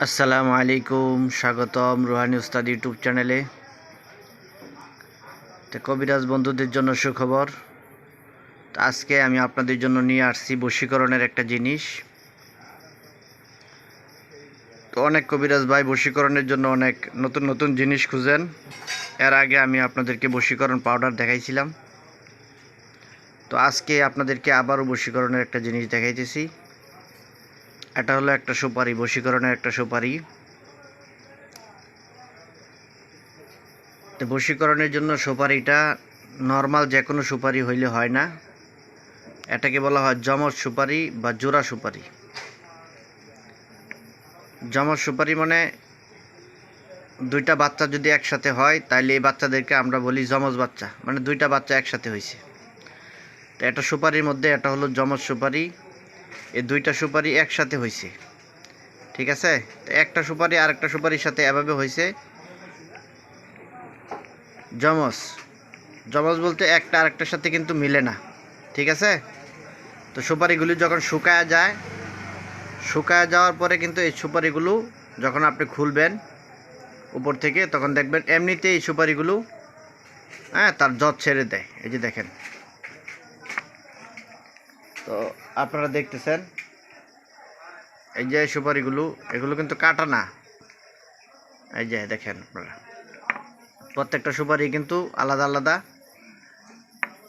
আসসালামু আলাইকুম, স্বাগতম রুহানি উস্তাদ ইউটিউব চ্যানেলে। তো কবিরাজ বন্ধুদের জন্য সুখবর। তো আজকে আমি আপনাদের জন্য নিয়ে আসছি বশীকরণের একটা জিনিস। তো অনেক কবিরাজ ভাই বশীকরণের জন্য অনেক নতুন নতুন জিনিস খুঁজেন। এর আগে আমি আপনাদেরকে বশীকরণ পাউডার দেখাইছিলাম। তো আজকে আপনাদেরকে আবারও বশীকরণের একটা জিনিস দেখাইতেছি। এটা হলো একটা সুপারি, বশীকরণের একটা সুপারি। তো বশীকরণের জন্য সুপারিটা নর্মাল যে কোনো সুপারি হইলে হয় না, এটাকে বলা হয় যমজ সুপারি বা জোড়া সুপারি। যমজ সুপারি মানে দুইটা বাচ্চা যদি একসাথে হয় তাহলে এই বাচ্চাদেরকে আমরা বলি যমজ বাচ্চা, মানে দুইটা বাচ্চা একসাথে হয়েছে। তো এটা সুপারির মধ্যে এটা হলো যমজ সুপারি। এই দুইটা সুপারি একসাথে হয়েছে, ঠিক আছে। তো একটা সুপারি আরেকটা সুপারির সাথে এভাবে হয়েছে যমজ। যমজ বলতে একটা আরেকটার সাথে কিন্তু মিলে না, ঠিক আছে। তো সুপারিগুলি যখন শুকায় যায়, শুকায় যাওয়ার পরে কিন্তু এই সুপারিগুলো যখন আপনি খুলবেন উপর থেকে, তখন দেখবেন এমনিতেই এই সুপারিগুলো তার জট ছেড়ে দেয়। এই যে দেখেন, তো আপনারা দেখতেছেন এই যে সুপারিগুলো, এগুলো কিন্তু কাটা না। এই যে দেখেন আপনারা, প্রত্যেকটা সুপারি কিন্তু আলাদা আলাদা।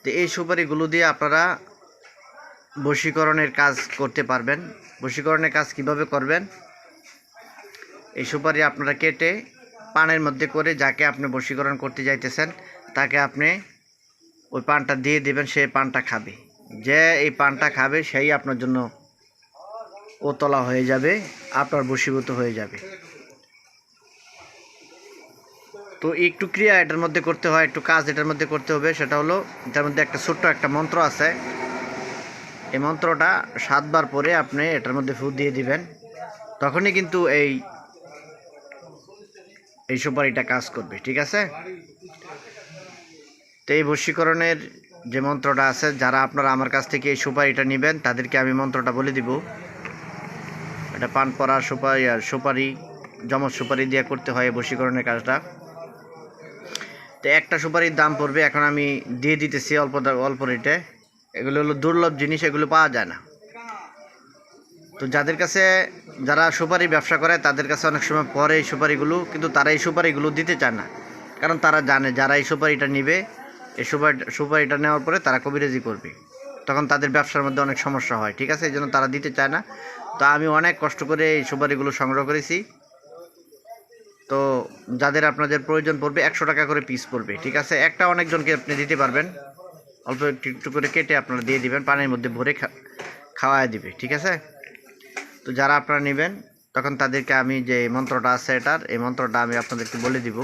তো এই সুপারিগুলো দিয়ে আপনারা বশীকরণের কাজ করতে পারবেন। বশীকরণের কাজ কিভাবে করবেন? এই সুপারি আপনারা কেটে পানের মধ্যে করে যাকে আপনি বশীকরণ করতে যাইতেছেন তাকে আপনি ওই পানটা দিয়ে দেবেন, সে পানটা খাবে। যে এই পানটা খাবে সেই আপনার জন্য ওতলা হয়ে যাবে, আপনার বশীভূত হয়ে যাবে। তো একটু ক্রিয়া এটার মধ্যে করতে হয়, একটু কাজ এটার মধ্যে করতে হবে। সেটা হলো, এটার মধ্যে একটা ছোট্ট একটা মন্ত্র আছে। এই মন্ত্রটা 7 বার পরে আপনি এটার মধ্যে ফু দিয়ে দিবেন, তখনই কিন্তু এই সুপারিটা কাজ করবে, ঠিক আছে। তো এই বশীকরণের যে মন্ত্রটা আছে, যারা আপনারা আমার কাছ থেকে এই সুপারিটা নেবেন তাদেরকে আমি মন্ত্রটা বলে দিব। এটা পান পড়া সুপারি আর সুপারি, যমজ সুপারি দিয়ে করতে হয় বশীকরণের কাজটা। তো একটা সুপারির দাম পড়বে, এখন আমি দিয়ে দিতেছি অল্প রেটে। এগুলো হলো দুর্লভ জিনিস, এগুলো পাওয়া যায় না। তো যাদের কাছে, যারা সুপারি ব্যবসা করে তাদের কাছে অনেক সময় পরে এই সুপারিগুলো, কিন্তু তারা এই সুপারিগুলো দিতে চায় না। কারণ তারা জানে যারা এই সুপারিটা নিবে, এই সুপারিটা নেওয়ার পরে তারা কবিরাজি করবে, তখন তাদের ব্যবসার মধ্যে অনেক সমস্যা হয়, ঠিক আছে। এই জন্য তারা দিতে চায় না। তো আমি অনেক কষ্ট করে এই সুপারিগুলো সংগ্রহ করেছি। তো যাদের আপনাদের প্রয়োজন পড়বে 100 টাকা করে পিস পড়বে, ঠিক আছে। একটা অনেকজনকে আপনি দিতে পারবেন, অল্প একটু একটু করে কেটে আপনারা দিয়ে দিবেন, পানির মধ্যে ভরে খাওয়ায় দিবে, ঠিক আছে। তো যারা আপনারা নেবেন তখন তাদেরকে আমি যে মন্ত্রটা আছে এটার, এই মন্ত্রটা আমি আপনাদেরকে বলে দিব।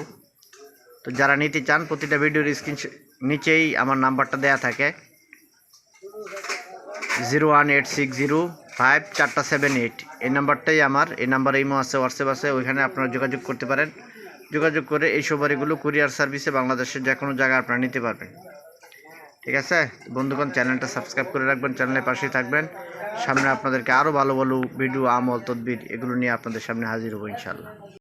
তো যারা নিতে চান, প্রতিটা ভিডিওর স্ক্রিন নিচেই আমার নাম্বারটা দেয়া থাকে, 018605478। এই নাম্বারটাই আমার, এই নাম্বারে ইমো আছে, হোয়াটসঅ্যাপ আছে, ওইখানে আপনারা যোগাযোগ করতে পারেন। যোগাযোগ করে এই সুপারিগুলো কুরিয়ার সার্ভিসে বাংলাদেশের যে কোনো জায়গায় আপনারা নিতে পারবেন, ঠিক আছে। বন্ধুগণ, চ্যানেলটা সাবস্ক্রাইব করে রাখবেন, চ্যানেলের পাশেই থাকবেন। সামনে আপনাদেরকে আরও ভালো ভালো ভিডিও, আমল, তদবির এগুলো নিয়ে আপনাদের সামনে হাজির হবো ইনশাআল্লাহ।